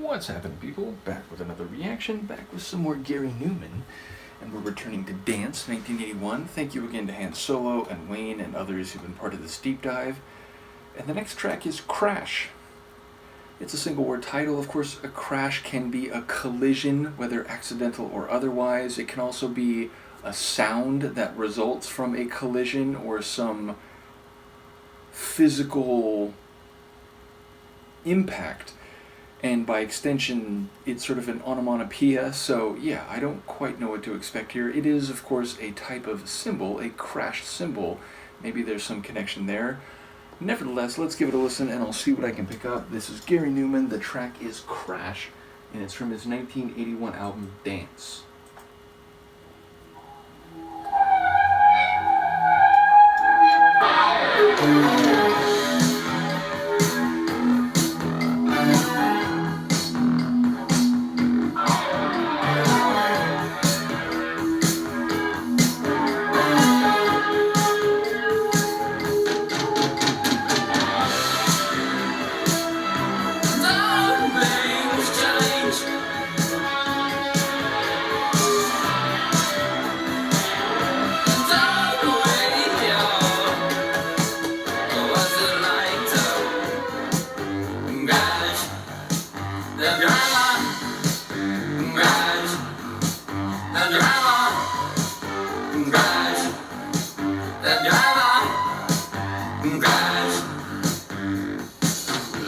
What's happening, people? Back with another reaction, back with some more Gary Numan, and we're returning to Dance, 1981. Thank you again to Han Solo and Wayne and others who've been part of this deep dive. And the next track is Crash. It's a single word title. Of course, a crash can be a collision, whether accidental or otherwise. It can also be a sound that results from a collision or some physical impact. And by extension, it's sort of an onomatopoeia, so yeah, I don't quite know what to expect here. It is, of course, a type of symbol, a crash symbol. Maybe there's some connection there. Nevertheless, let's give it a listen and I'll see what I can pick up. This is Gary Numan, the track is Crash, and it's from his 1981 album, Dance.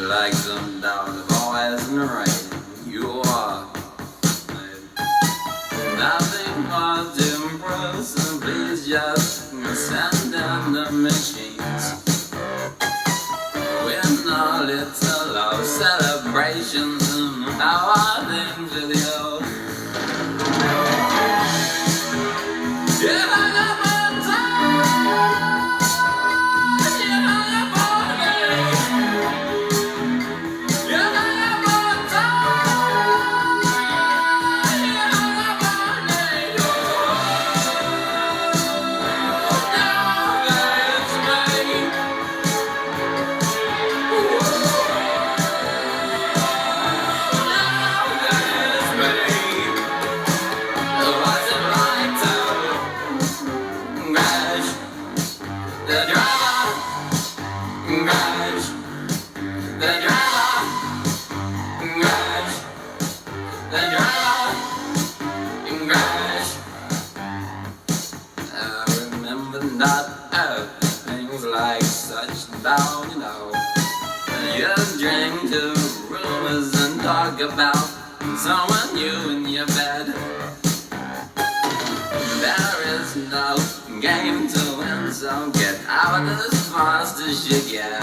Like some dogs always in the rain, you are nothing more to improve, so please just send down the machines. With no little love celebrations and how are things with you? Yeah, I got my time. Like such down, you know. You drink to rumors and talk about someone new in your bed. There is no game to win, so get out as fast as you can.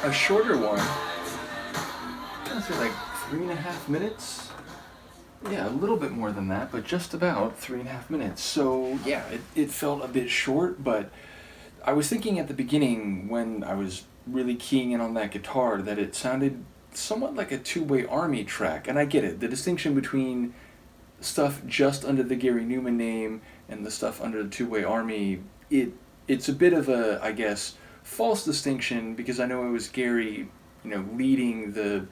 A shorter one, I'd say like 3.5 minutes. Yeah, a little bit more than that, but just about 3.5 minutes. So yeah, it felt a bit short, but I was thinking at the beginning when I was really keying in on that guitar that it sounded somewhat like a Two-Way Army track, and I get it. The distinction between stuff just under the Gary Numan name and the stuff under the Two-Way Army, it's a bit of a, I guess, false distinction, because I know it was Gary, leading the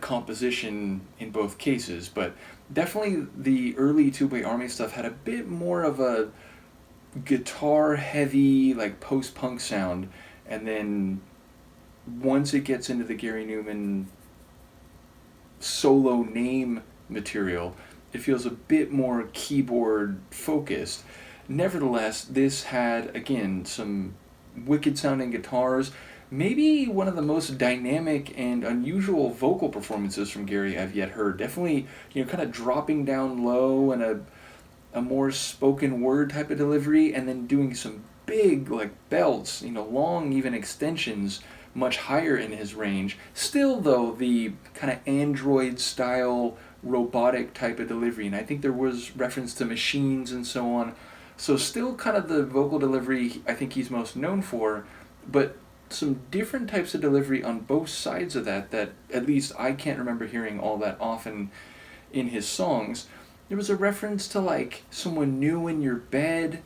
composition in both cases, but definitely the early Two-Way Army stuff had a bit more of a guitar heavy, like post-punk sound, and then once it gets into the Gary Numan solo name material, it feels a bit more keyboard focused. Nevertheless, this had, again, some wicked sounding guitars, maybe one of the most dynamic and unusual vocal performances from Gary I've yet heard. Definitely, kind of dropping down low and a more spoken word type of delivery, and then doing some big, like, belts, long, even extensions, much higher in his range. Still, though, the kind of android style robotic type of delivery, and I think there was reference to machines and so on. So still kind of the vocal delivery I think he's most known for, but some different types of delivery on both sides of that at least I can't remember hearing all that often in his songs. There was a reference to, like, someone new in your bed,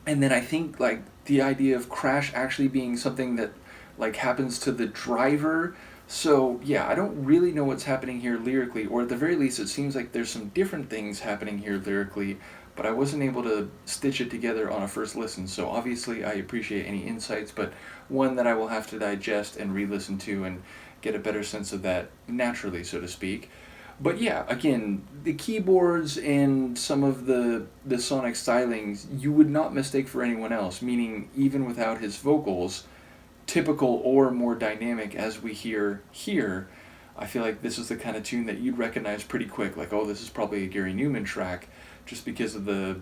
and then I think, like, the idea of crash actually being something that, like, happens to the driver. So yeah, I don't really know what's happening here lyrically, or at the very least it seems like there's some different things happening here lyrically, but I wasn't able to stitch it together on a first listen. So obviously I appreciate any insights, but one that I will have to digest and re-listen to and get a better sense of that naturally, so to speak. But yeah, again, the keyboards and some of the sonic stylings you would not mistake for anyone else, meaning even without his vocals, typical or more dynamic as we hear here, I feel like this is the kind of tune that you'd recognize pretty quick, like, oh, this is probably a Gary Numan track, just because of the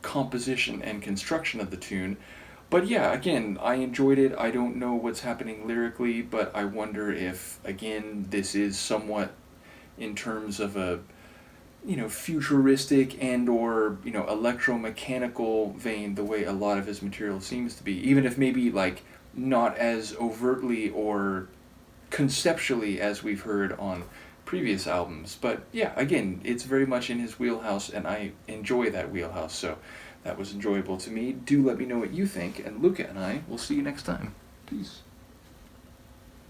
composition and construction of the tune. But yeah, again, I enjoyed it. I don't know what's happening lyrically, but I wonder if, again, this is somewhat in terms of a futuristic and or electromechanical vein, the way a lot of his material seems to be, even if maybe, like, not as overtly or conceptually as we've heard on previous albums. But yeah, again, it's very much in his wheelhouse, and I enjoy that wheelhouse, so that was enjoyable to me. Do let me know what you think, and Luca and I will see you next time. Peace.